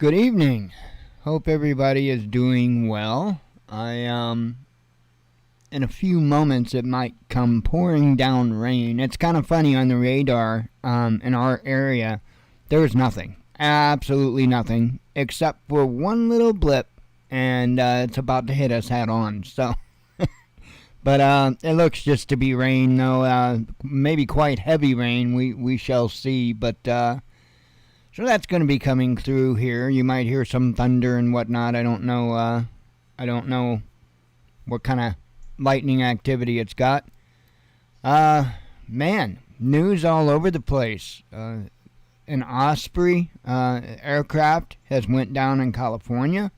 Good evening. Hope everybody is doing well. In a few moments it might come pouring down rain. It's kind of funny on the radar in our area. There's nothing. Absolutely nothing. Except for one little blip. And it's about to hit us head on. So, but it looks just to be rain, though. Maybe quite heavy rain. We shall see. But so that's going to be coming through here. You might hear some thunder and whatnot. I don't know. I don't know what kind of lightning activity it's got. Man, news all over the place. An Osprey aircraft has went down in California.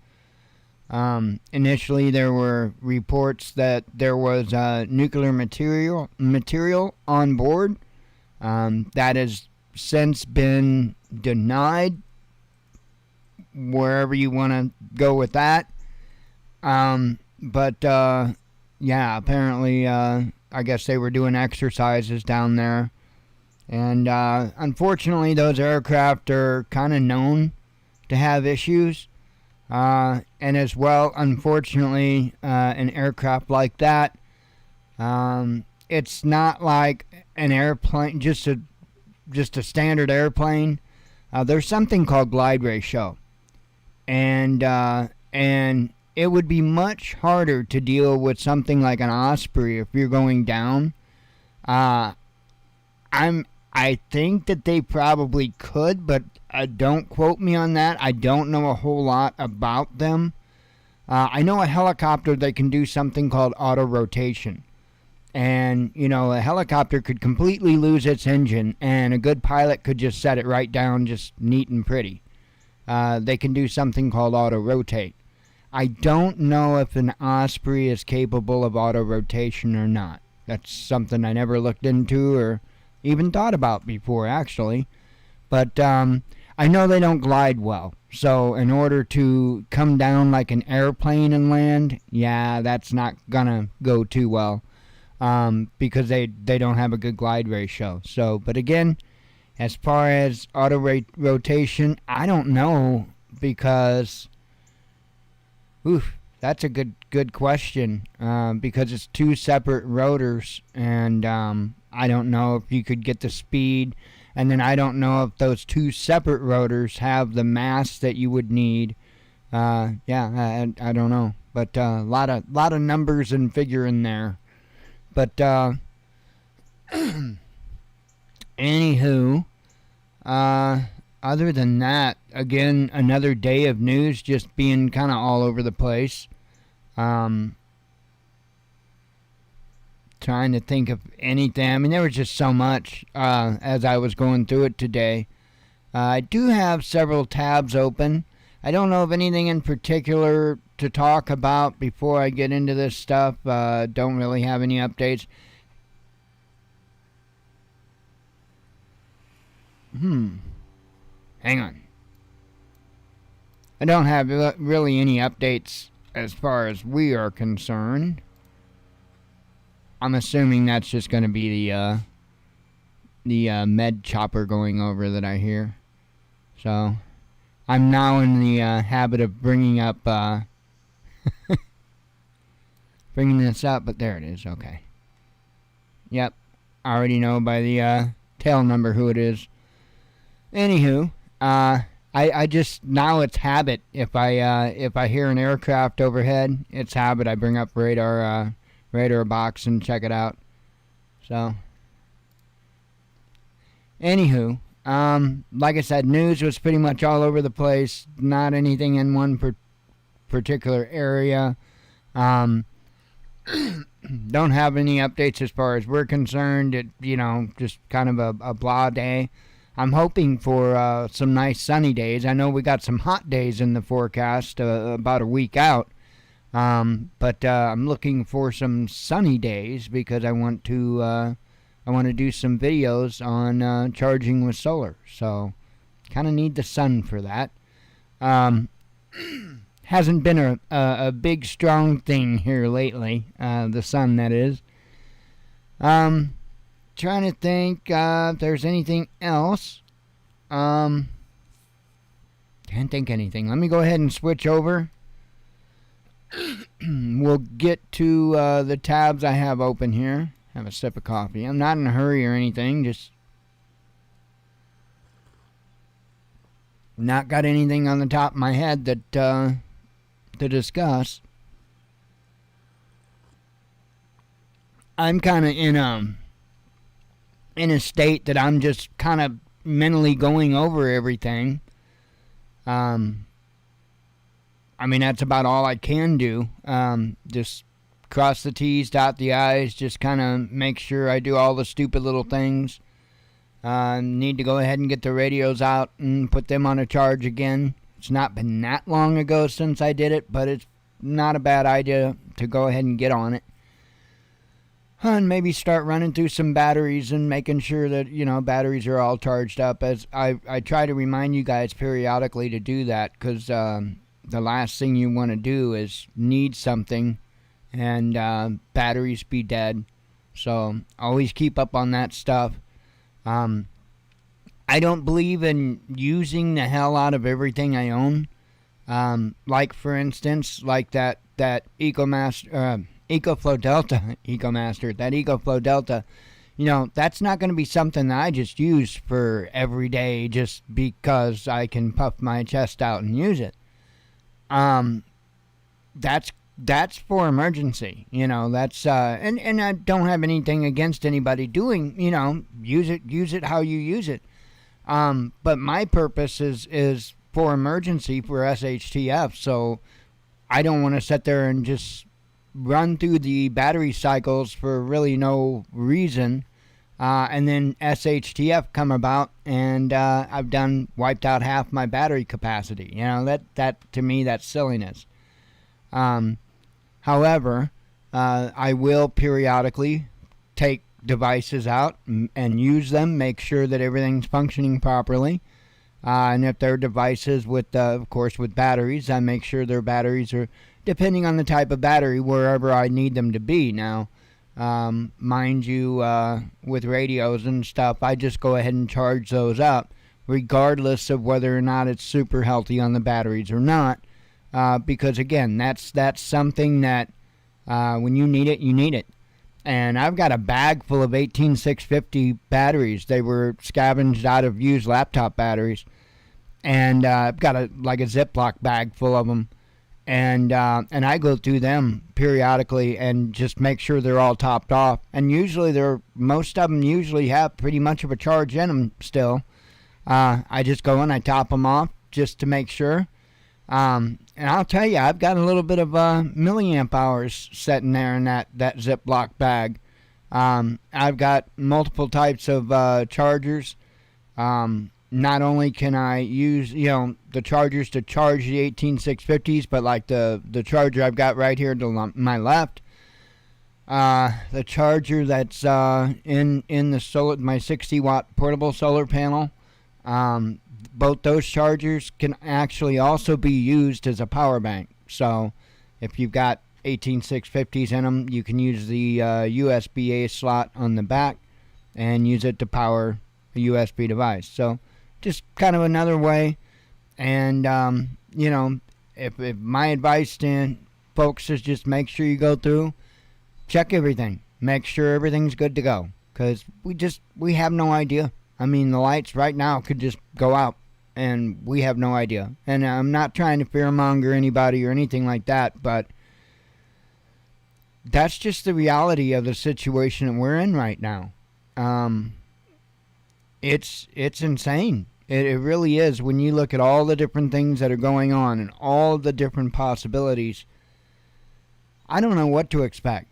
Initially, there were reports that there was nuclear material on board. That has since been denied. Wherever you want to go with that. But yeah, apparently, I guess they were doing exercises down there. And unfortunately, those aircraft are kind of known to have issues. And as well, unfortunately, an aircraft like that, it's not like an airplane, just a standard airplane. There's something called glide ratio, and it would be much harder to deal with something like an Osprey if you're going down. I think that they probably could, but don't quote me on that. I don't know a whole lot about them. I know a helicopter, they can do something called auto rotation. And, you know, a helicopter could completely lose its engine, and a good pilot could just set it right down, just neat and pretty. They can do something called auto rotate. I don't know if an Osprey is capable of auto rotation or not. That's something I never looked into or even thought about before, actually. But I know they don't glide well. So in order to come down like an airplane and land, yeah, that's not going to go too well. Because they don't have a good glide ratio. So, but again, as far as auto rotation, I don't know, because that's a good question, because it's two separate rotors, and I don't know if you could get the speed, and then I don't know if those two separate rotors have the mass that you would need. I don't know, but a lot of numbers and figure in there. But anywho, other than that, again, another day of news just being kind of all over the place. Trying to think of anything. I mean, there was just so much as I was going through it today. I do have several tabs open. I don't know of anything in particular to talk about before I get into this stuff. Don't really have any updates. Hang on. I don't have really any updates as far as we are concerned. I'm assuming that's just going to be the med chopper going over that I hear. So I'm now in the habit of bringing up bringing this up, but there it is. Okay. Yep. I already know by the tail number who it is. Anywho, I just, now it's habit. If I hear an aircraft overhead, it's habit. I bring up radar box and check it out. So, anywho, like I said, news was pretty much all over the place. Not anything in one particular area. Don't have any updates as far as we're concerned. It, just kind of a blah day. I'm hoping for some nice sunny days. I know we got some hot days in the forecast about a week out. But I'm looking for some sunny days because I want to do some videos on charging with solar. So kind of need the sun for that. Hasn't been a big strong thing here lately. The sun, that is. Trying to think if there's anything else. Hell, Can't think anything. Let me go ahead and switch over. We'll get to the tabs I have open here. Have a sip of coffee. I'm not in a hurry or anything. Just not got anything on the top of my head that to discuss. I'm kind of in a state that I'm just kind of mentally going over everything. I mean, that's about all I can do. Just cross the T's, dot the I's, just kind of make sure I do all the stupid little things. Need to go ahead and get the radios out and put them on a charge again. It's not been that long ago since I did it, but it's not a bad idea to go ahead and get on it. And maybe start running through some batteries and making sure that, batteries are all charged up. As I try to remind you guys periodically to do that, because the last thing you want to do is need something and batteries be dead. So always keep up on that stuff. I don't believe in using the hell out of everything I own. Like, for instance, like that EcoFlow Delta, that EcoFlow Delta, that's not going to be something that I just use for every day just because I can puff my chest out and use it. That's for emergency, that's, and I don't have anything against anybody doing, use it how you use it. But my purpose is for emergency for SHTF, so I don't want to sit there and just run through the battery cycles for really no reason, and then SHTF come about and I've wiped out half my battery capacity. That to me, that's silliness. However, I will periodically take devices out and use them, make sure that everything's functioning properly. And if they're devices with, of course, with batteries, I make sure their batteries are, depending on the type of battery, wherever I need them to be. Now, mind you, with radios and stuff, I just go ahead and charge those up, regardless of whether or not it's super healthy on the batteries or not. Because, again, that's something that when you need it, you need it. And I've got a bag full of 18650 batteries. They were scavenged out of used laptop batteries. And I've got a Ziploc bag full of them. And I go through them periodically and just make sure they're all topped off. And usually most of them usually have pretty much of a charge in them still. I just go and I top them off just to make sure. And I'll tell you, I've got a little bit of milliamp hours sitting there in that Ziploc bag. I've got multiple types of chargers. Not only can I use, the chargers to charge the 18650s, but like the charger I've got right here to my left, the charger that's in the solar, my 60-watt portable solar panel, both those chargers can actually also be used as a power bank. So if you've got 18650s in them, you can use the USB-A slot on the back and use it to power a USB device. So just kind of another way. And, if my advice to folks is just make sure you go through, check everything, make sure everything's good to go. Because we have no idea. I mean, the lights right now could just go out, and we have no idea. And I'm not trying to fearmonger anybody or anything like that, but that's just the reality of the situation that we're in right now. It's insane. It really is. When you look at all the different things that are going on and all the different possibilities, I don't know what to expect.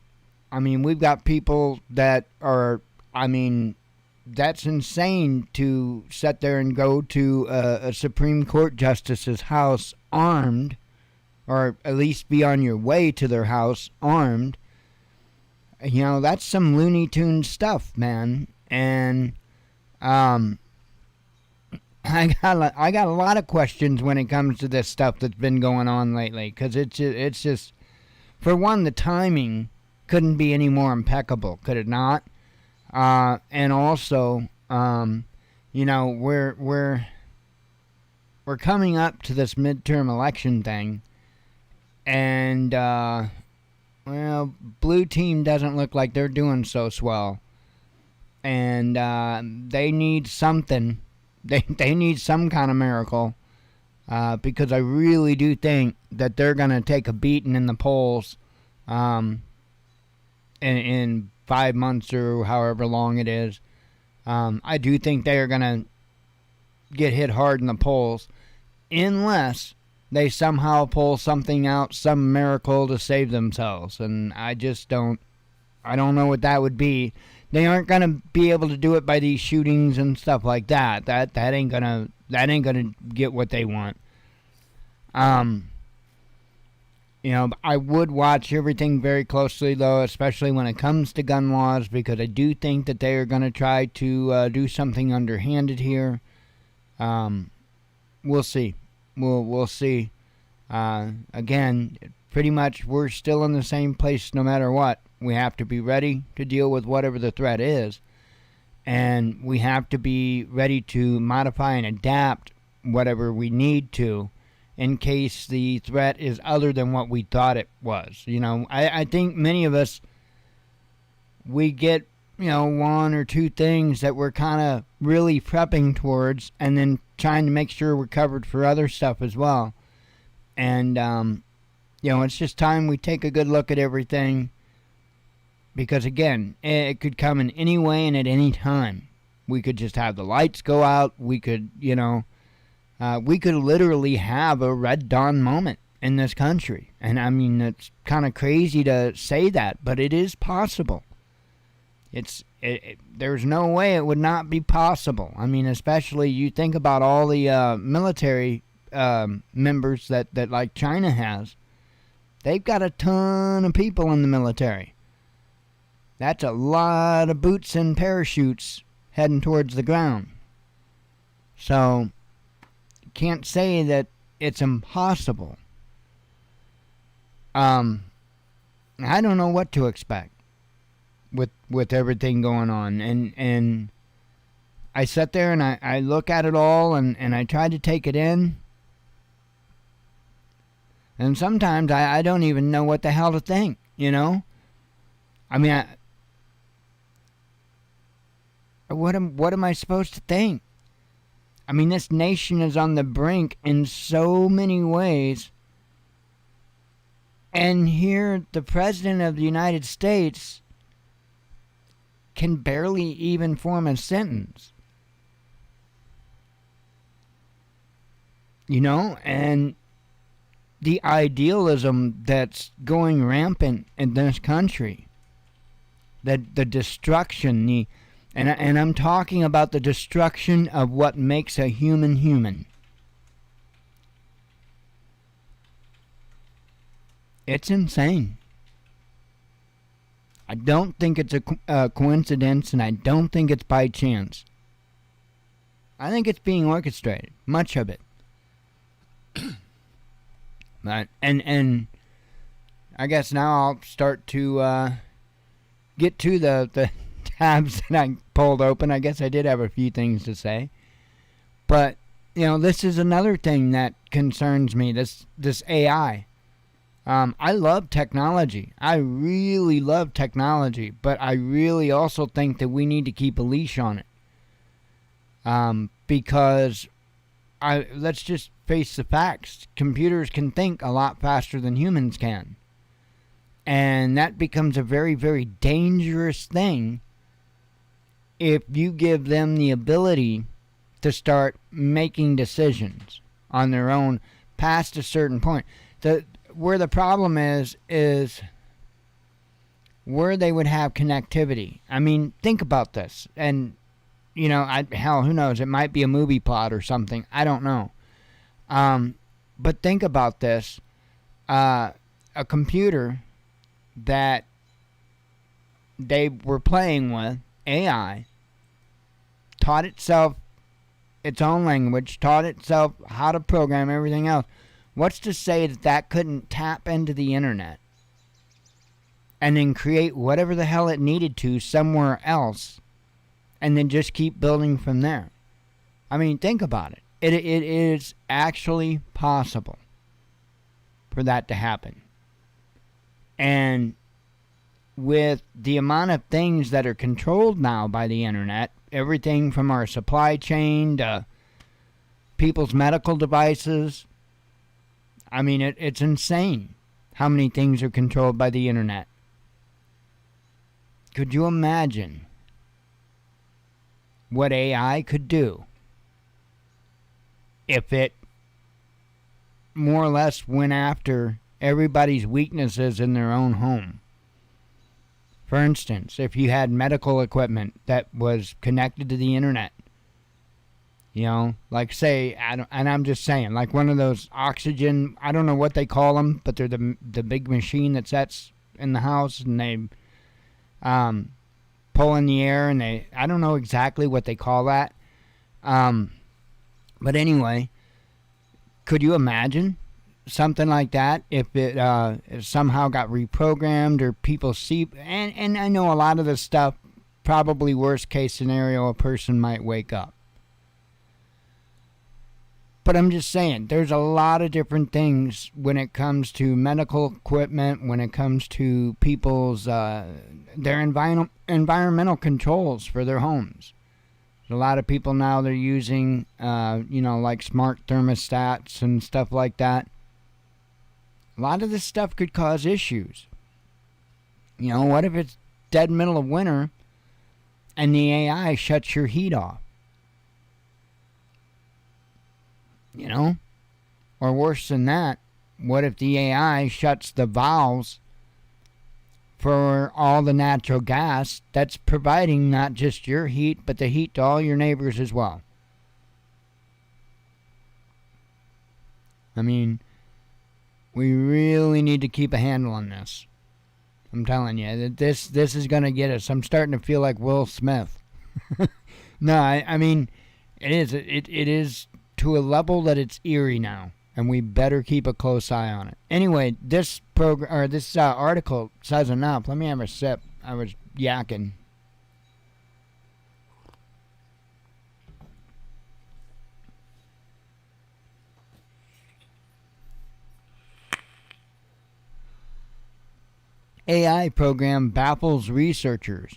I mean, we've got people that are, that's insane to sit there and go to a Supreme Court justice's house armed, or at least be on your way to their house armed. That's some Looney Tunes stuff, man. And I got a lot of questions when it comes to this stuff that's been going on lately, because it's just, for one, the timing couldn't be any more impeccable, could it not? And also, we're we're coming up to this midterm election thing, and well, blue team doesn't look like they're doing so swell, and they need something. They need some kind of miracle, because I really do think that they're gonna take a beating in the polls, in 5 months or however long it is. I do think they are gonna get hit hard in the polls, unless they somehow pull something out, some miracle to save themselves. And I don't know what that would be. They aren't gonna be able to do it by these shootings and stuff like that. That ain't gonna get what they want. I would watch everything very closely, though, especially when it comes to gun laws, because I do think that they are going to try to do something underhanded here. We'll see. We'll see. Again, pretty much we're still in the same place no matter what. We have to be ready to deal with whatever the threat is, and we have to be ready to modify and adapt whatever we need to, in case the threat is other than what we thought it was. I think many of us, we get, one or two things that we're kind of really prepping towards, and then trying to make sure we're covered for other stuff as well. And, it's just time we take a good look at everything, because, again, it could come in any way and at any time. We could just have the lights go out. We could, we could literally have a Red Dawn moment in this country. And I mean, it's kind of crazy to say that, but it is possible. There's no way it would not be possible. I mean, especially you think about all the military members that like China has. They've got a ton of people in the military. That's a lot of boots and parachutes heading towards the ground. So can't say that it's impossible. I don't know what to expect with everything going on, and I sit there and I look at it all, and I try to take it in, and sometimes I don't even know what the hell to think. I mean, what am I supposed to think? I mean, this nation is on the brink in so many ways. And here, the President of the United States can barely even form a sentence. And the idealism that's going rampant in this country, the destruction, and I'm talking about the destruction of what makes a human human. It's insane. I don't think it's a coincidence, and I don't think it's by chance. I think it's being orchestrated, much of it. But, and I guess now I'll start to get to the tabs that I pulled open. I guess I did have a few things to say. But, this is another thing that concerns me, this AI. I love technology. I really love technology, but I really also think that we need to keep a leash on it. Because let's just face the facts. Computers can think a lot faster than humans can. And that becomes a very, very dangerous thing if you give them the ability to start making decisions on their own past a certain point. Where the problem is where they would have connectivity. I mean, think about this. And, who knows? It might be a movie plot or something. I don't know. But think about this. A computer that they were playing with, AI, taught itself its own language, taught itself how to program everything else. What's to say that couldn't tap into the internet and then create whatever the hell it needed to somewhere else and then just keep building from there? I mean, think about it. It is actually possible for that to happen. And with the amount of things that are controlled now by the internet, everything from our supply chain to people's medical devices, I mean, it's insane how many things are controlled by the internet. Could you imagine what AI could do if it more or less went after everybody's weaknesses in their own home? For instance, if you had medical equipment that was connected to the internet, you know, like say, and I'm just saying, like one of those oxygen, I don't know what they call them, but they're the big machine that sets in the house, and they pull in the air, and I don't know exactly what they call that. But anyway, could you imagine something like that if it somehow got reprogrammed, or people see, and I know a lot of this stuff, probably worst case scenario, a person might wake up. But I'm just saying, there's a lot of different things when it comes to medical equipment, when it comes to people's, their environmental controls for their homes. There's a lot of people now, they're using, like smart thermostats and stuff like that. A lot of this stuff could cause issues. You know, what if it's dead middle of winter and the AI shuts your heat off? You know? Or worse than that, what if the AI shuts the valves for all the natural gas that's providing not just your heat, but the heat to all your neighbors as well? I mean, we really need to keep a handle on this. I'm telling you, that this is going to get us. I'm starting to feel like Will Smith. No, I mean, it is. It is to a level that it's eerie now, and we better keep a close eye on it. Anyway, this article says enough. Let me have a sip. I was yakking. AI program baffles researchers.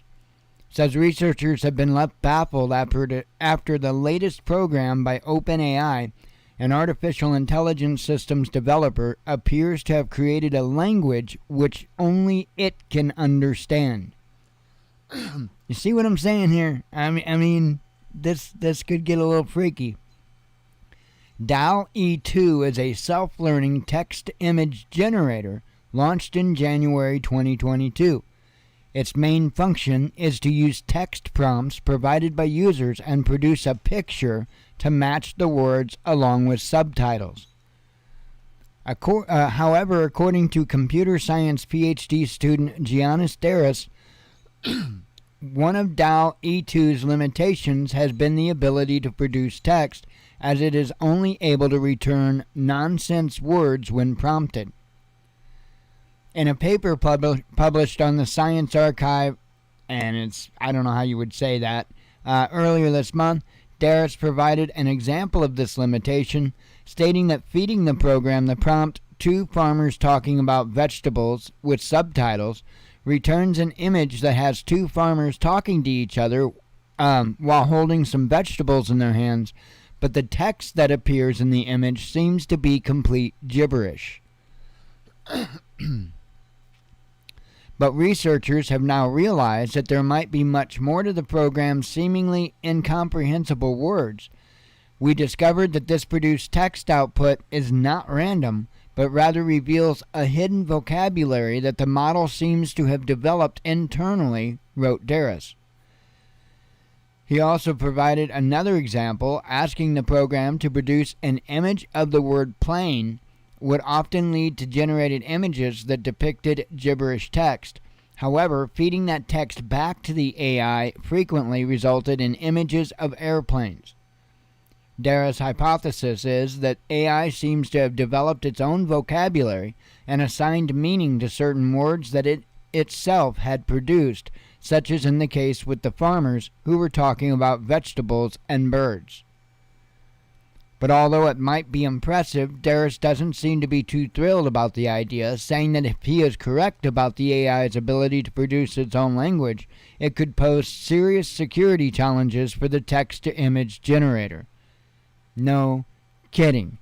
Says researchers have been left baffled after the latest program by OpenAI, an artificial intelligence systems developer, appears to have created a language which only it can understand. You see what I'm saying here? I mean, this could get a little freaky. DAL-E2 is a self-learning text-to-image generator launched in January 2022. Its main function is to use text prompts provided by users and produce a picture to match the words along with subtitles. However, according to computer science PhD student Giannis Darris, one of DAL-E2's limitations has been the ability to produce text, as it is only able to return nonsense words when prompted. In a paper published on the Science Archive, and I don't know how you would say that, earlier this month, Darris provided an example of this limitation, stating that feeding the program the prompt "two farmers talking about vegetables" with subtitles returns an image that has two farmers talking to each other while holding some vegetables in their hands, but the text that appears in the image seems to be complete gibberish. But researchers have now realized that there might be much more to the program's seemingly incomprehensible words. We discovered that this produced text output is not random, but rather reveals a hidden vocabulary that the model seems to have developed internally, wrote Darris. He also provided another example, asking the program to produce an image of the word plane would often lead to generated images that depicted gibberish text. However, feeding that text back to the AI frequently resulted in images of airplanes. Darris' hypothesis is that AI seems to have developed its own vocabulary and assigned meaning to certain words that it itself had produced, such as in the case with the farmers who were talking about vegetables and birds. But although it might be impressive, Darris doesn't seem to be too thrilled about the idea, saying that if he is correct about the AI's ability to produce its own language, it could pose serious security challenges for the text-to-image generator. No kidding.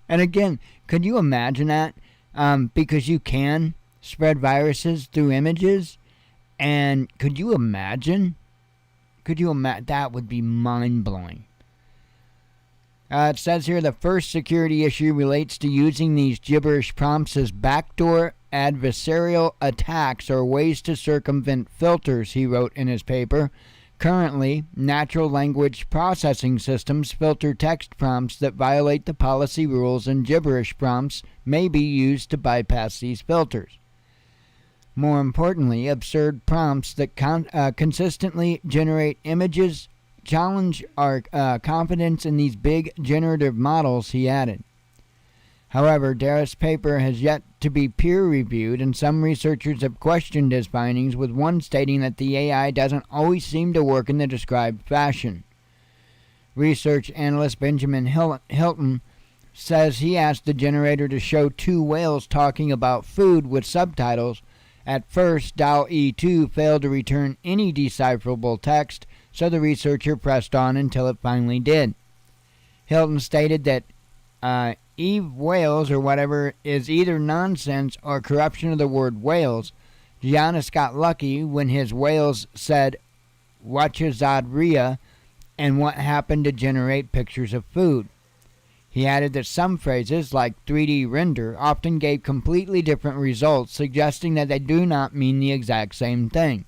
And again, could you imagine that? Because you can spread viruses through images, and could you imagine? That would be mind-blowing. It says here the first security issue relates to using these gibberish prompts as backdoor adversarial attacks or ways to circumvent filters, he wrote in his paper. Currently, natural language processing systems filter text prompts that violate the policy rules, and gibberish prompts may be used to bypass these filters. More importantly, absurd prompts that consistently generate images challenge our confidence in these big generative models, he added. However, Darris' paper has yet to be peer-reviewed, and some researchers have questioned his findings, with one stating that the AI doesn't always seem to work in the described fashion. Research analyst Benjamin Hilton says he asked the generator to show two whales talking about food with subtitles. At first, DALL-E 2 failed to return any decipherable text, so the researcher pressed on until it finally did. Hilton stated that Eve Wales, or whatever, is either nonsense or corruption of the word whales. Giannis got lucky when his whales said Watchadria and what happened to generate pictures of food. He added that some phrases, like 3D render, often gave completely different results, suggesting that they do not mean the exact same thing.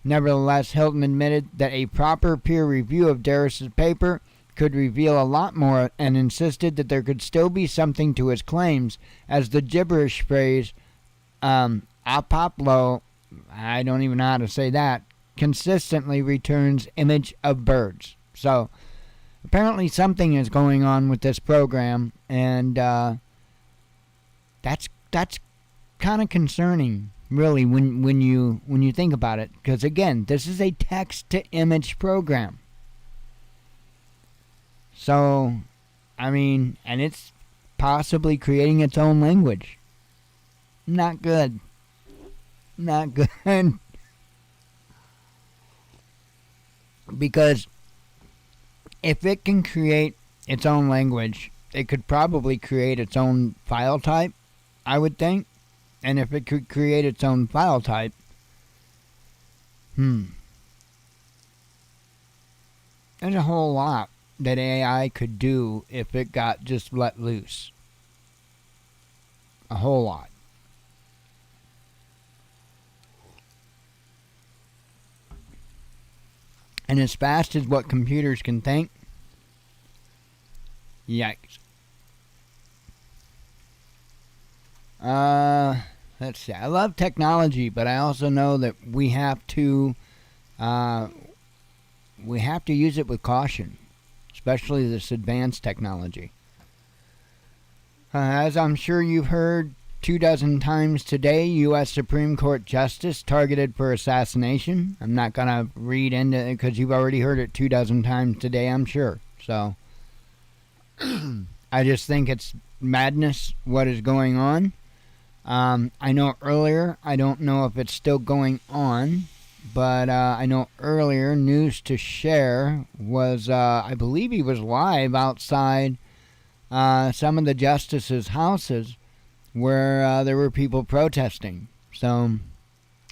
Nevertheless, Hilton admitted that a proper peer review of Darris' paper could reveal a lot more, and insisted that there could still be something to his claims, as the gibberish phrase apoplo, I don't even know how to say that, consistently returns image of birds. So apparently something is going on with this program, and that's kind of concerning, really, when you think about it, because again, this is a text-to-image program. So, I mean, and it's possibly creating its own language. Not good. Not good. Because if it can create its own language, it could probably create its own file type, I would think. And if it could create its own file type, there's a whole lot that AI could do if it got just let loose. A whole lot. And as fast as what computers can think, yikes. Let's see. I love technology, but I also know that we have to use it with caution, especially this advanced technology. As I'm sure you've heard 24 times today, U.S. Supreme Court Justice targeted for assassination. I'm not going to read into it because you've already heard it 24 times today, I'm sure. So, I just think it's madness what is going on. I know earlier, I don't know if it's still going on, but I know earlier News to Share was, I believe he was live outside some of the justices' houses where there were people protesting. So,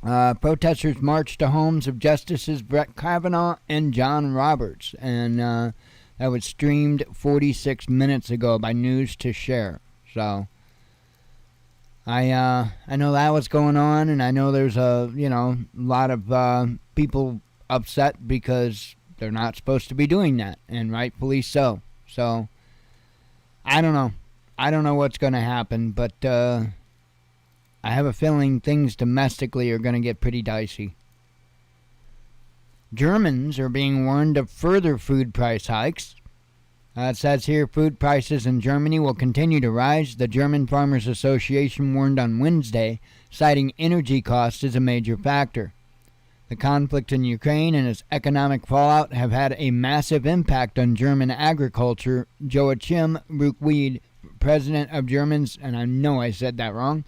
protesters marched to homes of Justices Brett Kavanaugh and John Roberts, and that was streamed 46 minutes ago by News to Share. So, I know that was going on, and I know there's a lot of people upset because they're not supposed to be doing that, and rightfully so. So, I don't know. I don't know what's going to happen, but I have a feeling things domestically are going to get pretty dicey. Germans are being warned of further food price hikes. It says here food prices in Germany will continue to rise. The German Farmers Association warned on Wednesday, citing energy costs as a major factor. The conflict in Ukraine and its economic fallout have had a massive impact on German agriculture. Joachim Ruckwied, president of Germans, and I know I said that wrong,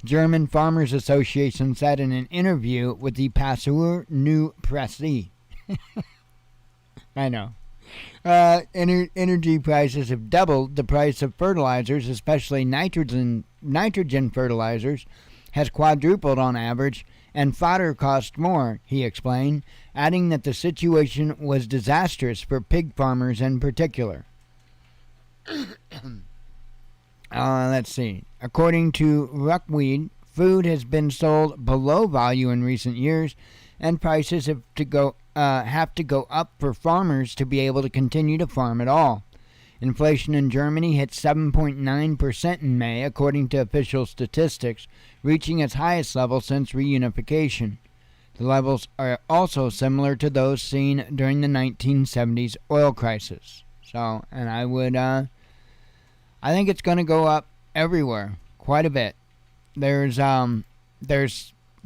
German Farmers Association, said in an interview with the Passeur New Presse. I know. Energy prices have doubled. The price of fertilizers, especially nitrogen fertilizers, has quadrupled on average, and fodder cost more, he explained, adding that the situation was disastrous for pig farmers in particular. Let's see. According to Ruckwied, food has been sold below value in recent years, and prices have to go up for farmers to be able to continue to farm at all. Inflation in Germany hit 7.9% in May, according to official statistics, reaching its highest level since reunification. The levels are also similar to those seen during the 1970s oil crisis. So, and I think it's going to go up everywhere, quite a bit. There's the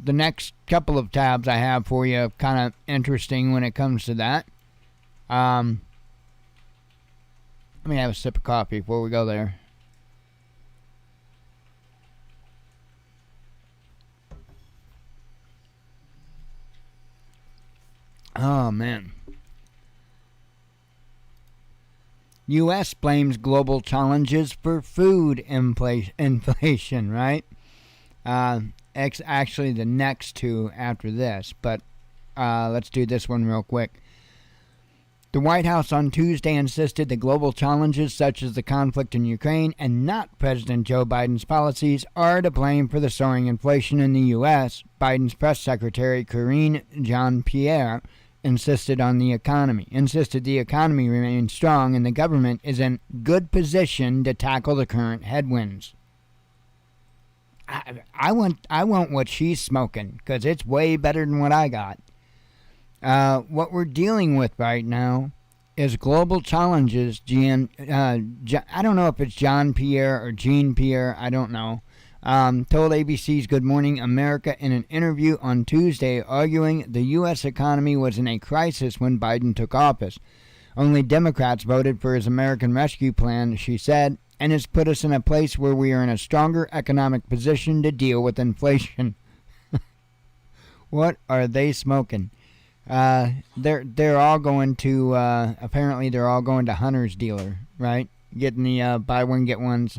next couple of tabs I have for you, kind of interesting when it comes to that. Let me have a sip of coffee before we go there. Oh, man. U.S. blames global challenges for food inflation, right? Actually, the next two after this, but let's do this one real quick. The White House on Tuesday insisted that global challenges such as the conflict in Ukraine and not President Joe Biden's policies are to blame for the soaring inflation in the U.S., Biden's press secretary Karine Jean-Pierre insisted the economy remains strong and the government is in good position to tackle the current headwinds. I want what she's smoking, because it's way better than what I got. What we're dealing with right now is global challenges. I don't know if it's John Pierre or Jean Pierre. I don't know. Told ABC's Good Morning America in an interview on Tuesday, arguing the U.S. economy was in a crisis when Biden took office. Only Democrats voted for his American Rescue Plan, she said, and it's put us in a place where we are in a stronger economic position to deal with inflation. What are they smoking? They're all going to apparently they're all going to Hunter's dealer, right? Getting the buy one get ones.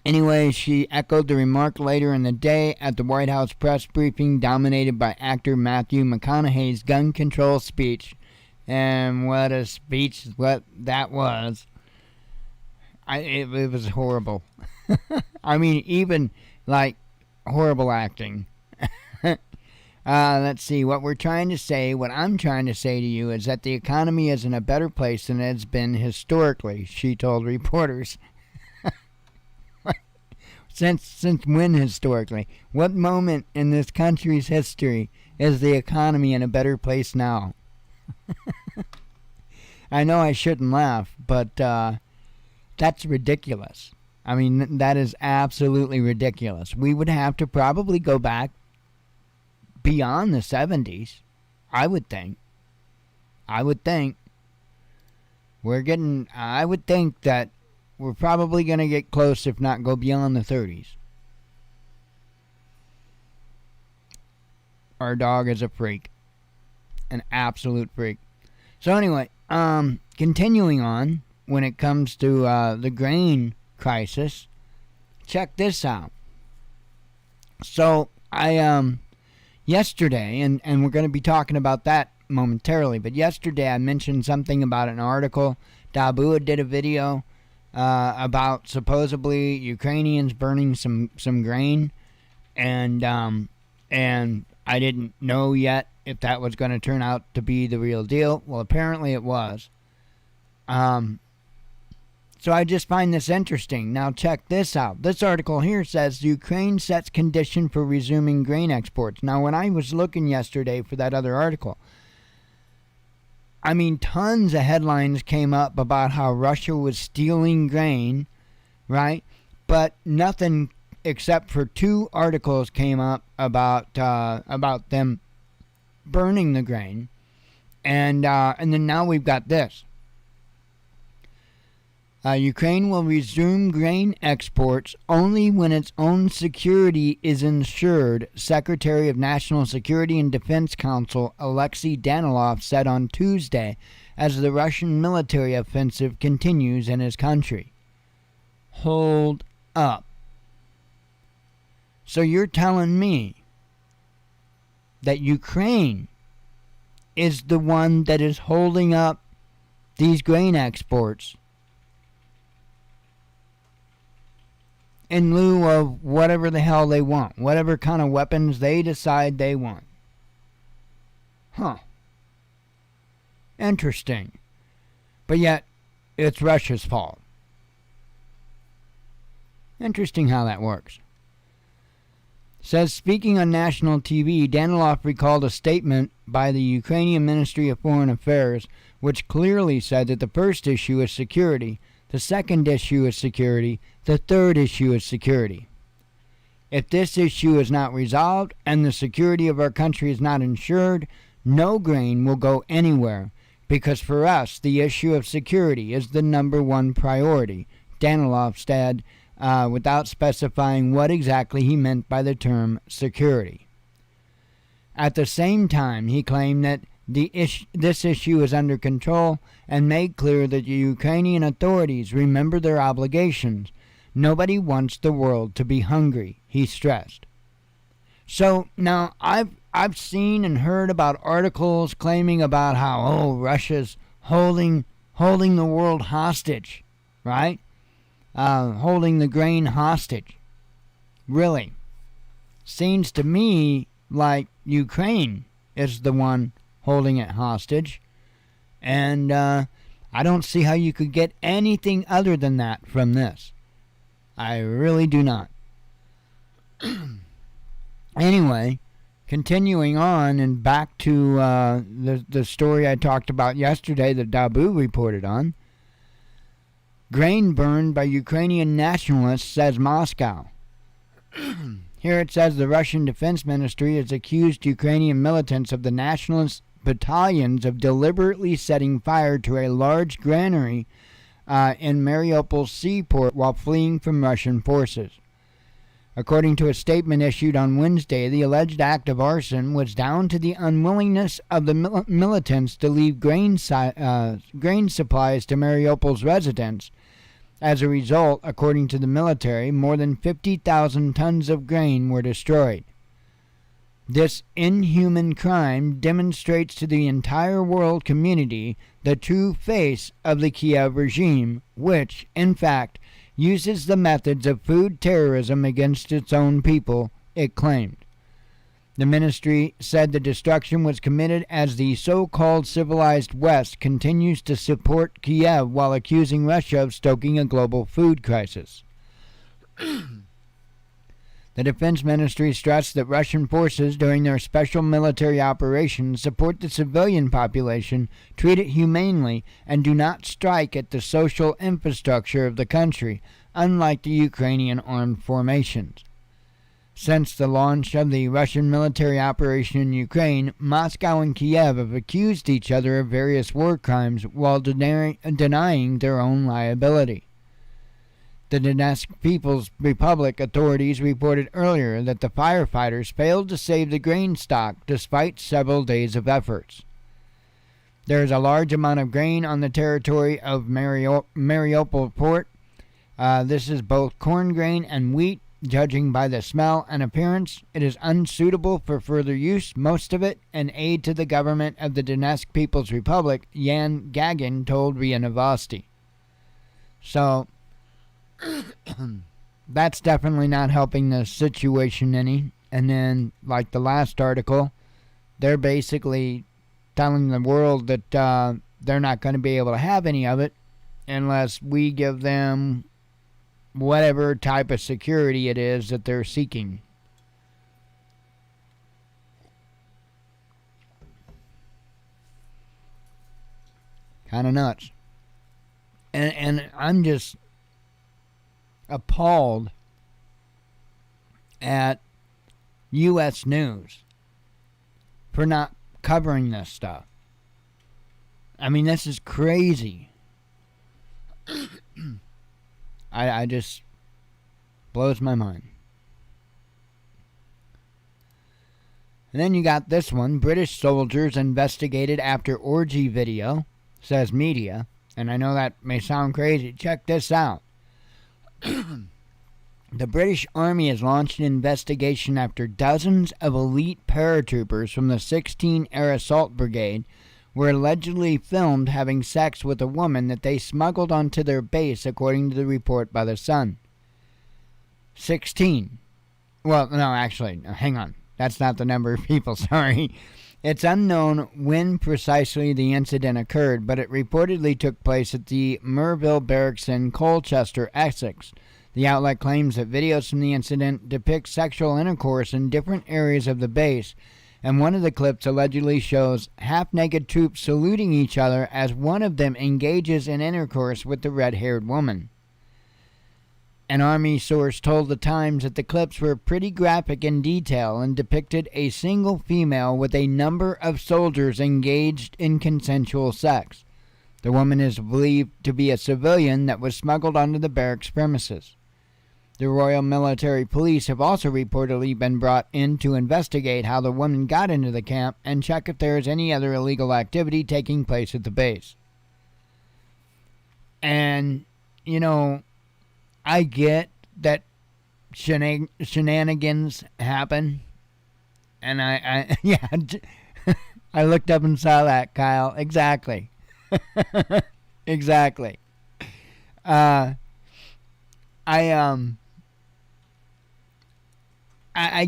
Anyway, she echoed the remark later in the day at the White House press briefing, dominated by actor Matthew McConaughey's gun control speech. And what a speech what that was. It was horrible. I mean, even like horrible acting. Let's see, what I'm trying to say to you is that the economy is in a better place than it's been historically, she told reporters. Since when historically? What moment in this country's history is the economy in a better place now? I know I shouldn't laugh, but that's ridiculous. I mean, that is absolutely ridiculous. We would have to probably go back beyond the 70s, I would think. I would think that we're probably going to get close, if not go beyond the 30s. Our dog is a freak. An absolute freak. So anyway, continuing on, when it comes to the grain crisis, check this out. So I yesterday, and we're going to be talking about that momentarily, but yesterday I mentioned something about an article. Dabua did a video about supposedly Ukrainians burning some grain, and I didn't know yet if that was going to turn out to be the real deal. Well, apparently it was. So I just find this interesting. Now check this out. This article here says Ukraine sets condition for resuming grain exports. Now when I was looking yesterday for that other article, I mean, tons of headlines came up about how Russia was stealing grain, right? But nothing except for 2 articles came up about them burning the grain, and then now we've got this. Ukraine will resume grain exports only when its own security is ensured, Secretary of National Security and Defense Council Alexei Danilov said on Tuesday as the Russian military offensive continues in his country. Hold up. So you're telling me that Ukraine is the one that is holding up these grain exports in lieu of whatever the hell they want, whatever kind of weapons they decide they want. Huh. Interesting. But yet, it's Russia's fault. Interesting how that works. Says, speaking on national TV, Danilov recalled a statement by the Ukrainian Ministry of Foreign Affairs, which clearly said that the first issue is security, the second issue is security, the third issue is security. If this issue is not resolved and the security of our country is not ensured, no grain will go anywhere, because for us the issue of security is the number one priority, Danilov said, without specifying what exactly he meant by the term security. At the same time, he claimed that this issue is under control and made clear that the Ukrainian authorities remember their obligations. Nobody wants the world to be hungry, he stressed. So now I've seen and heard about articles claiming about how Russia's holding the world hostage, right? Holding the grain hostage. Really? Seems to me like Ukraine is the one holding it hostage. And I don't see how you could get anything other than that from this. I really do not. Anyway, continuing on and back to the story I talked about yesterday that Dabu reported on. Grain burned by Ukrainian nationalists, says Moscow. Here it says the Russian Defense Ministry has accused Ukrainian militants of the nationalist battalions of deliberately setting fire to a large granary in Mariupol's seaport while fleeing from Russian forces. According to a statement issued on Wednesday, the alleged act of arson was down to the unwillingness of the militants to leave grain supplies to Mariupol's residents. As a result, according to the military, more than 50,000 tons of grain were destroyed. This inhuman crime demonstrates to the entire world community the true face of the Kiev regime, which, in fact, uses the methods of food terrorism against its own people, it claimed. The ministry said the destruction was committed as the so-called civilized West continues to support Kiev while accusing Russia of stoking a global food crisis. The Defense Ministry stressed that Russian forces during their special military operations support the civilian population, treat it humanely, and do not strike at the social infrastructure of the country, unlike the Ukrainian armed formations. Since the launch of the Russian military operation in Ukraine, Moscow and Kiev have accused each other of various war crimes while denying their own liability. The Donetsk People's Republic authorities reported earlier that the firefighters failed to save the grain stock despite several days of efforts. There is a large amount of grain on the territory of Mariupol port. This is both corn grain and wheat. Judging by the smell and appearance, it is unsuitable for further use, most of it, an aide to the government of the Donetsk People's Republic, Yan Gagin, told RIA Novosti. So, that's definitely not helping the situation any. And then, like the last article, they're basically telling the world that they're not going to be able to have any of it unless we give them whatever type of security it is that they're seeking. Kind of nuts. And I'm just appalled at U.S. News for not covering this stuff. I mean, this is crazy. I just blows my mind. And then you got this one. British soldiers investigated after orgy video, says media. And I know that may sound crazy. Check this out. The British Army has launched an investigation after dozens of elite paratroopers from the 16 Air Assault Brigade were allegedly filmed having sex with a woman that they smuggled onto their base, according to the report by The Sun. 16. Well, no, actually, hang on. That's not the number of people, sorry. It's unknown when precisely the incident occurred, but it reportedly took place at the Merville Barracks in Colchester, Essex. The outlet claims that videos from the incident depict sexual intercourse in different areas of the base, and one of the clips allegedly shows half-naked troops saluting each other as one of them engages in intercourse with the red-haired woman. An Army source told the Times that the clips were pretty graphic in detail and depicted a single female with a number of soldiers engaged in consensual sex. The woman is believed to be a civilian that was smuggled onto the barracks premises. The Royal Military Police have also reportedly been brought in to investigate how the woman got into the camp and check if there is any other illegal activity taking place at the base. And, you know, I get that shenanigans happen. And I looked up and saw that, Kyle. Exactly. Exactly. I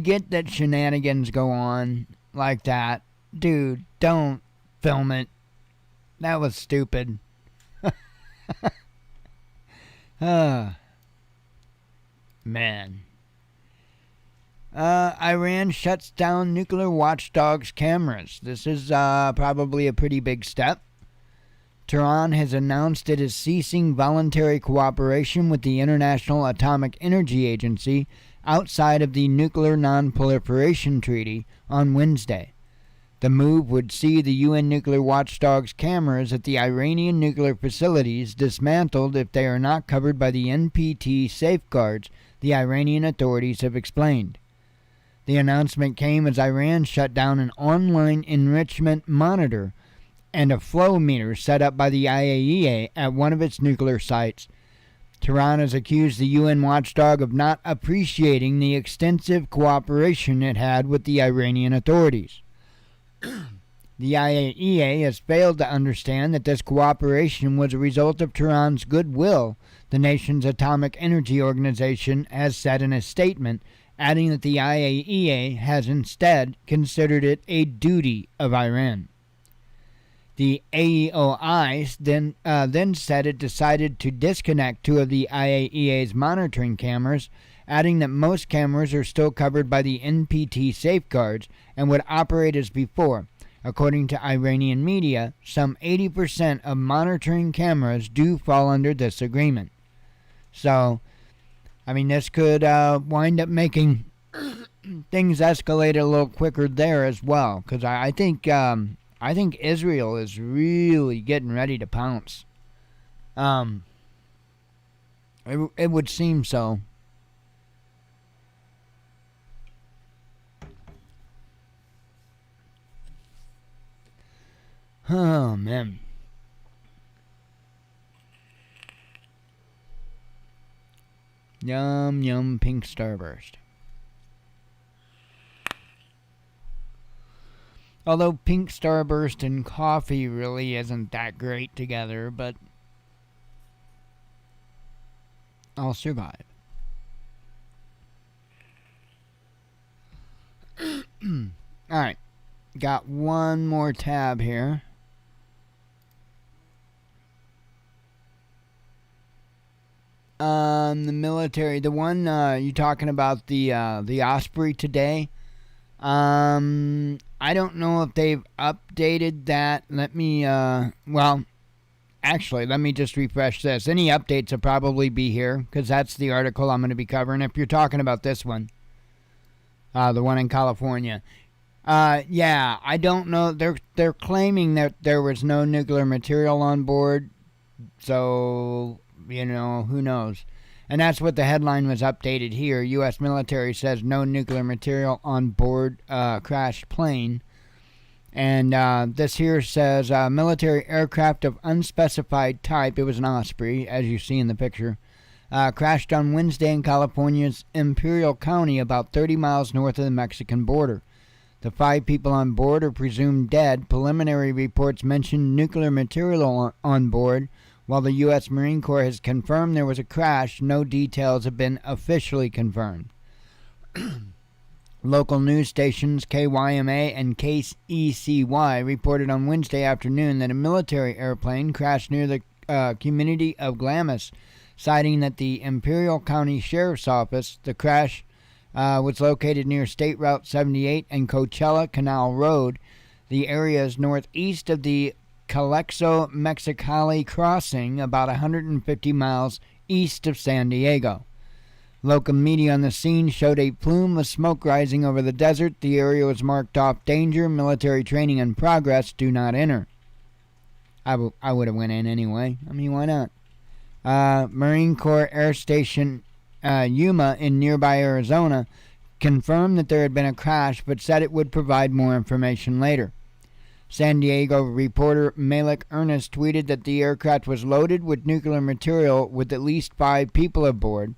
get that shenanigans go on like that. Dude, don't film it. That was stupid. Man. Iran shuts down nuclear watchdog's cameras. This is probably a pretty big step. Tehran has announced it is ceasing voluntary cooperation with the International Atomic Energy Agency outside of the Nuclear Non-Proliferation Treaty on Wednesday. The move would see the UN nuclear watchdog's cameras at the Iranian nuclear facilities dismantled if they are not covered by the NPT safeguards, the Iranian authorities have explained. The announcement came as Iran shut down an online enrichment monitor and a flow meter set up by the IAEA at one of its nuclear sites. Tehran has accused the UN watchdog of not appreciating the extensive cooperation it had with the Iranian authorities. The IAEA has failed to understand that this cooperation was a result of Tehran's goodwill, the nation's atomic energy organization has said in a statement, adding that the IAEA has instead considered it a duty of Iran. The AEOI then said it decided to disconnect two of the IAEA's monitoring cameras, adding that most cameras are still covered by the NPT safeguards and would operate as before. According to Iranian media, some 80% of monitoring cameras do fall under this agreement. So, I mean, this could wind up making things escalate a little quicker there as well, because I think Israel is really getting ready to pounce. It would seem so. Oh, man. Yum, yum, pink starburst. Although pink starburst and coffee really isn't that great together, but I'll survive. Alright. Got one more tab here. The military, the one you talking about the Osprey today. I don't know if they've updated that. Let me actually, let me just refresh this. Any updates will probably be here, because that's the article I'm going to be covering if you're talking about this one. the one in California. Yeah, I don't know. They're claiming that there was no nuclear material on board, so who knows. And that's what the headline was updated here. U.S. military says no nuclear material on board crashed plane. And this here says military aircraft of unspecified type, it was an Osprey, as you see in the picture, crashed on Wednesday in California's Imperial County, about 30 miles north of the Mexican border. The 5 people on board are presumed dead. Preliminary reports mention nuclear material on board. While the U.S. Marine Corps has confirmed there was a crash, no details have been officially confirmed. Local news stations KYMA and KECY reported on Wednesday afternoon that a military airplane crashed near the community of Glamis, citing that the Imperial County Sheriff's Office. The crash was located near State Route 78 and Coachella Canal Road. The area is northeast of the Calexo-Mexicali crossing, about 150 miles east of San Diego. Local media on the scene showed a plume of smoke rising over the desert. The area was marked off danger, military training in progress, do not enter. I would have went in anyway. I mean, why not? Marine Corps Air Station Yuma in nearby Arizona confirmed that there had been a crash, but said it would provide more information later. San Diego reporter Malik Ernest tweeted that the aircraft was loaded with nuclear material with at least 5 people aboard.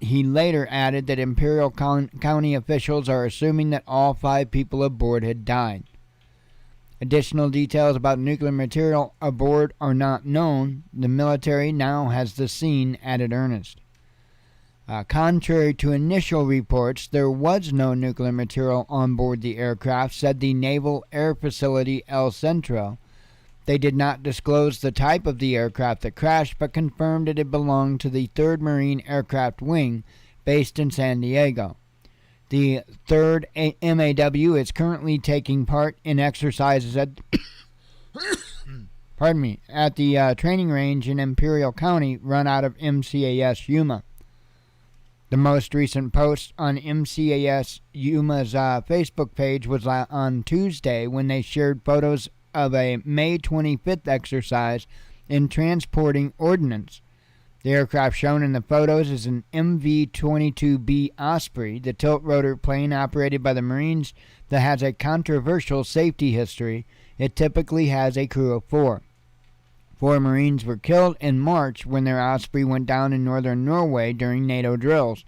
He later added that Imperial County officials are assuming that all 5 people aboard had died. Additional details about nuclear material aboard are not known. The military now has the scene, added Ernest. Contrary to initial reports, there was no nuclear material on board the aircraft, said the Naval Air Facility El Centro. They did not disclose the type of the aircraft that crashed, but confirmed it had belonged to the 3rd Marine Aircraft Wing, based in San Diego. The 3rd MAW is currently taking part in exercises at at the training range in Imperial County, run out of MCAS Yuma. The most recent post on MCAS Yuma's Facebook page was on Tuesday, when they shared photos of a May 25th exercise in transporting ordnance. The aircraft shown in the photos is an MV-22B Osprey, the tilt-rotor plane operated by the Marines that has a controversial safety history. It typically has a crew of 4. 4 Marines were killed in March when their Osprey went down in northern Norway during NATO drills.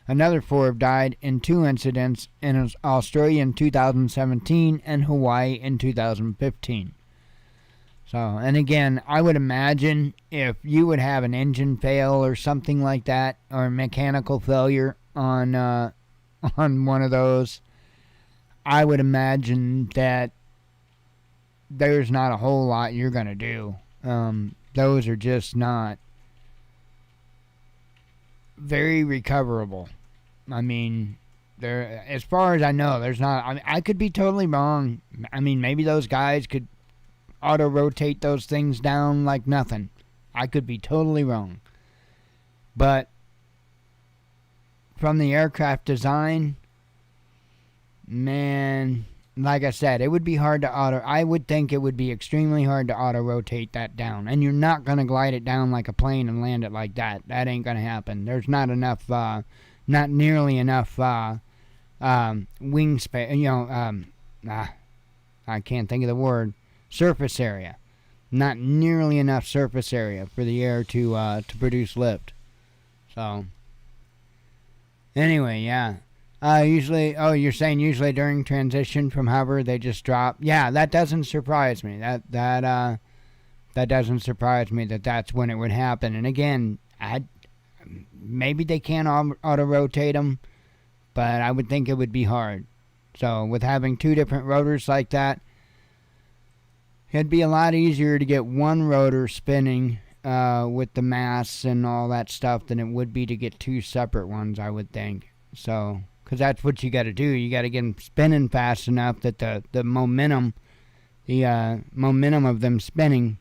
Another 4 have died in 2 incidents in Australia in 2017 and Hawaii in 2015. So, and again, I would imagine if you would have an engine fail or something like that, or a mechanical failure on one of those, I would imagine that there's not a whole lot you're going to do. Those are just not very recoverable. I mean, there, as far as I know, there's not. I mean, I could be totally wrong. I mean, maybe those guys could auto-rotate those things down like nothing. I could be totally wrong. But from the aircraft design, man, like I said, it would be hard to I would think it would be extremely hard to auto-rotate that down. And you're not going to glide it down like a plane and land it like that. That ain't going to happen. There's not enough, not nearly enough wing space, I can't think of the word. Surface area. Not nearly enough surface area for the air to produce lift. So, anyway, yeah. Usually, you're saying usually during transition from hover they just drop. Yeah, that doesn't surprise me. That doesn't surprise me that that's when it would happen. And again, maybe they can auto-rotate them, but I would think it would be hard. So with having 2 different rotors like that, it'd be a lot easier to get one rotor spinning with the mass and all that stuff than it would be to get 2 separate ones, I would think. So, because that's what you got to do. You got to get them spinning fast enough that the momentum of them spinning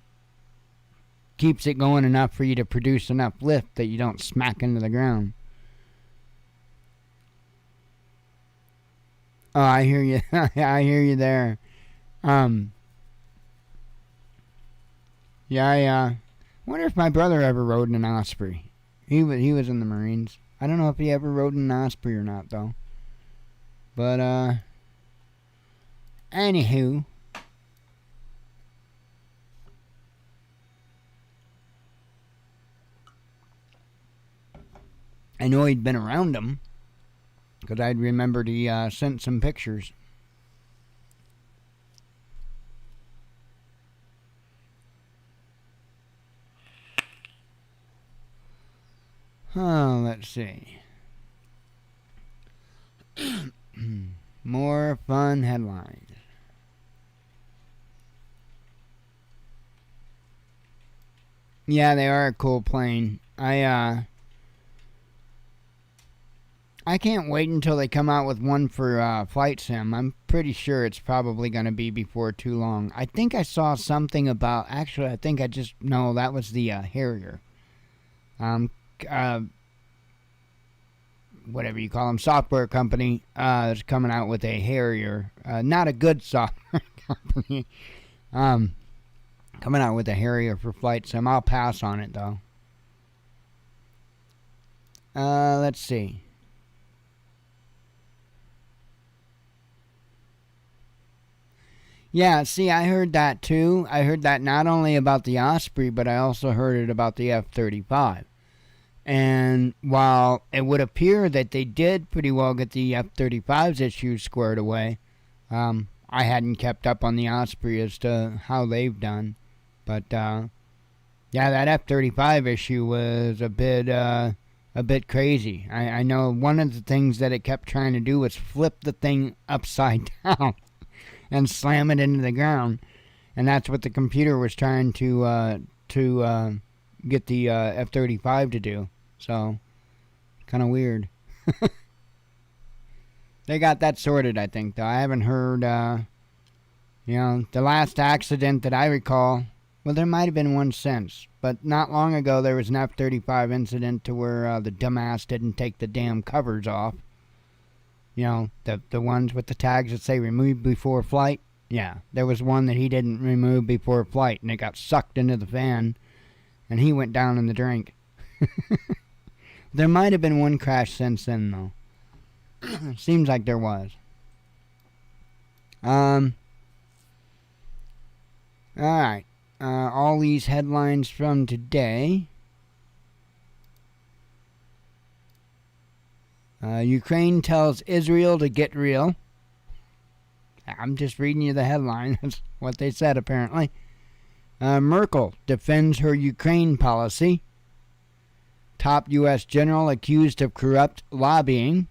keeps it going enough for you to produce enough lift that you don't smack into the ground. Oh, I hear you. I hear you there. Um, yeah, I wonder if my brother ever rode in an osprey. He was in the Marines. I don't know if he ever rode in an osprey or not though. But anywho, I know he'd been around them because I'd remembered he sent some pictures. Oh, let's see. More fun headlines. Yeah, they are a cool plane. I can't wait until they come out with one for Flight Sim. I'm pretty sure it's probably going to be before too long. I think I saw something about. Actually, I think I just no. That was the Harrier. Uh, Whatever you call them, software company is coming out with a Harrier. Not a good software company. Coming out with a Harrier for Flight Sim. I'll pass on it though. Let's see. Yeah, see, I heard that too. I heard that not only about the Osprey, but I also heard it about the F-35. And while it would appear that they did pretty well get the F-35's issues squared away, I hadn't kept up on the Osprey as to how they've done. But yeah, that F-35 issue was a bit crazy. I know one of the things that it kept trying to do was flip the thing upside down and slam it into the ground, and that's what the computer was trying to get the F-35 to do. So, kind of weird. They got that sorted, I think, though. I haven't heard, the last accident that I recall. Well, there might have been one since, but not long ago there was an F-35 incident to where the dumbass didn't take the damn covers off. The ones with the tags that say removed before flight. Yeah, there was one that he didn't remove before flight, and it got sucked into the fan, and he went down in the drink. There might have been one crash since then, though. Seems like there was. Alright. All these headlines from today. Ukraine tells Israel to get real. I'm just reading you the headline. That's what they said, apparently. Merkel defends her Ukraine policy. Top U.S. general accused of corrupt lobbying.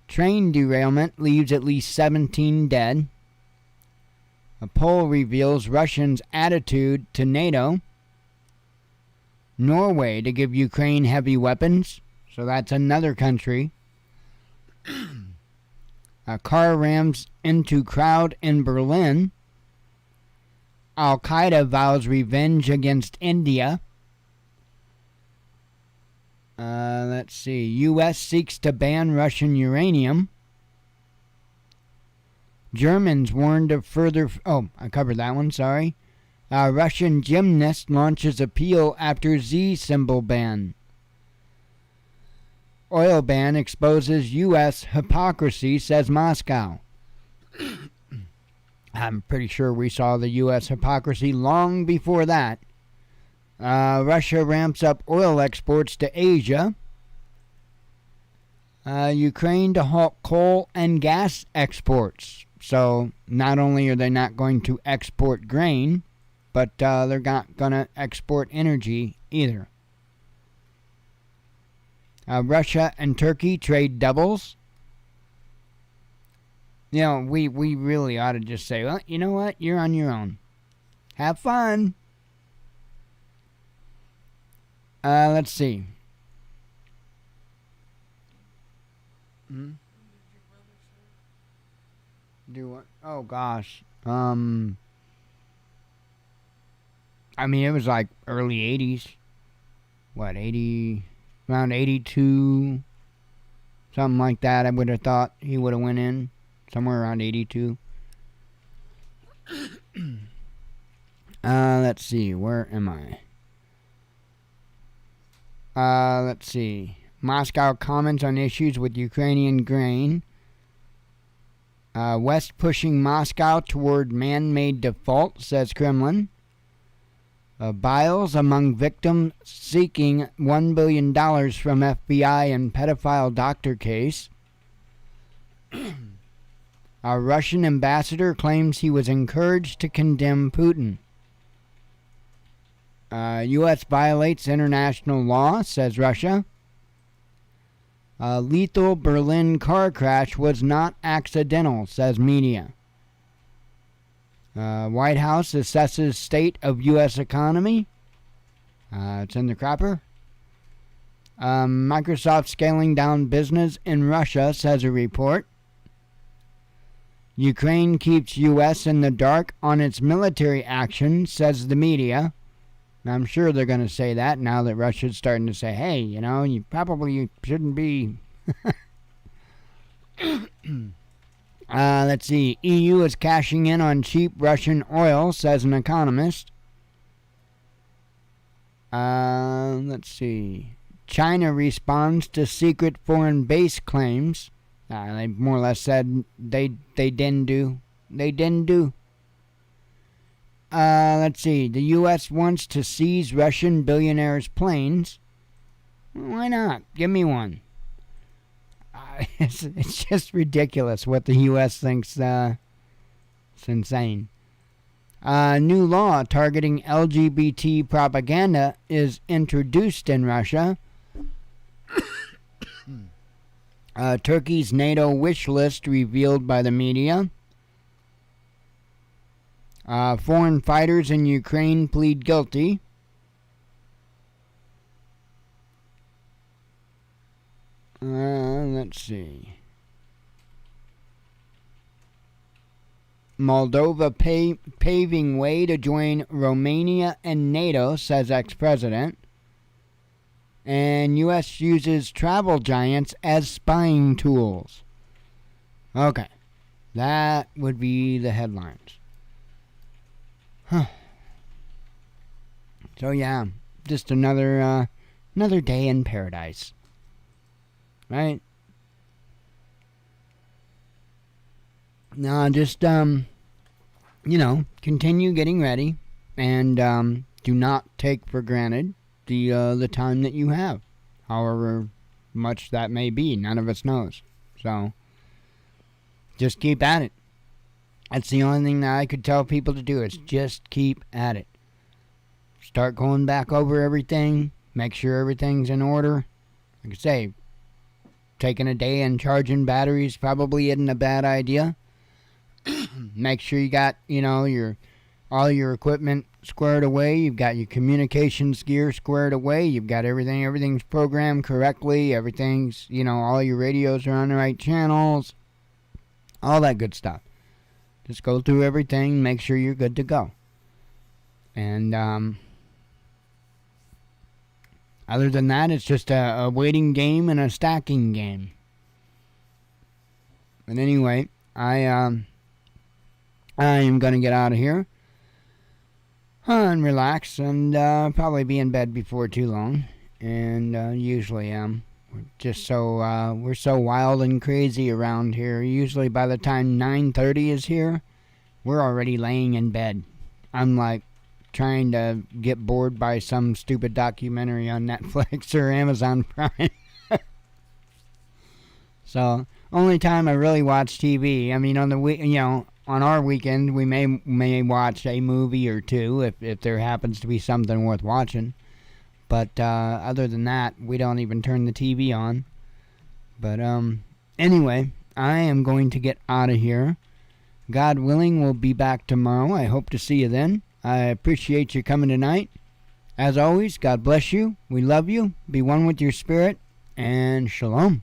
Train derailment leaves at least 17 dead. A poll reveals Russians' attitude to NATO. Norway to give Ukraine heavy weapons. So that's another country. A car rams into crowd in Berlin. Al-Qaeda vows revenge against India. Let's see. U.S. seeks to ban Russian uranium. Germans warned of further... Oh, I covered that one, sorry. Russian gymnast launches appeal after Z symbol ban. Oil ban exposes U.S. hypocrisy, says Moscow. I'm pretty sure we saw the U.S. hypocrisy long before that. Russia ramps up oil exports to Asia. Ukraine to halt coal and gas exports. So not only are they not going to export grain, but they're not going to export energy either. Russia and Turkey trade doubles. We really ought to just say, well, you know what? You're on your own. Have fun. Let's see. Do what? Oh, gosh. I mean, it was like early 80s. What, 80... Around 82... Something like that. I would have thought he would have went in somewhere around 82. Let's see. Where am I? Let's see. Moscow comments on issues with Ukrainian grain. West pushing Moscow toward man-made default, says Kremlin. Biles among victims seeking $1 billion from FBI in pedophile doctor case. A Russian ambassador claims he was encouraged to condemn Putin. U.S. violates international law, says Russia. Lethal Berlin car crash was not accidental, says media. White House assesses state of U.S. economy. It's in the crapper. Microsoft scaling down business in Russia, says a report. Ukraine keeps U.S. in the dark on its military action, says the media. I'm sure they're going to say that now that Russia's starting to say, hey, you probably shouldn't be. Let's see. EU is cashing in on cheap Russian oil, says an economist. Let's see. China responds to secret foreign base claims. They more or less said they didn't do. They didn't do. Let's see. The U.S. wants to seize Russian billionaires' planes. Why not? Give me one. It's just ridiculous what the U.S. thinks. It's insane. New law targeting LGBT propaganda is introduced in Russia. Turkey's NATO wish list revealed by the media. Foreign fighters in Ukraine plead guilty. Let's see. Moldova paving way to join Romania and NATO, says ex-president. And U.S. uses travel giants as spying tools. Okay. That would be the headlines. Huh. So yeah, just another day in paradise. Right? No, just continue getting ready, and do not take for granted the time that you have, however much that may be. None of us knows. So just keep at it. That's the only thing that I could tell people to do, is just keep at it. Start going back over everything. Make sure everything's in order. Like I say, taking a day and charging batteries probably isn't a bad idea. Make sure you got, all your equipment squared away. You've got your communications gear squared away. You've got everything. Everything's programmed correctly. Everything's, all your radios are on the right channels. All that good stuff. Just go through everything. Make sure you're good to go. And other than that, it's just a waiting game and a stacking game. But anyway, I am going to get out of here and relax, and probably be in bed before too long. And usually am. We're so wild and crazy around here. Usually by the time 9:30 is here, we're already laying in bed. I'm like trying to get bored by some stupid documentary on Netflix or Amazon Prime. So only time I really watch TV. I mean, on our weekend we may watch a movie or two if there happens to be something worth watching. But other than that, we don't even turn the TV on. But anyway, I am going to get out of here. God willing, we'll be back tomorrow. I hope to see you then. I appreciate you coming tonight. As always, God bless you. We love you. Be one with your spirit. And shalom.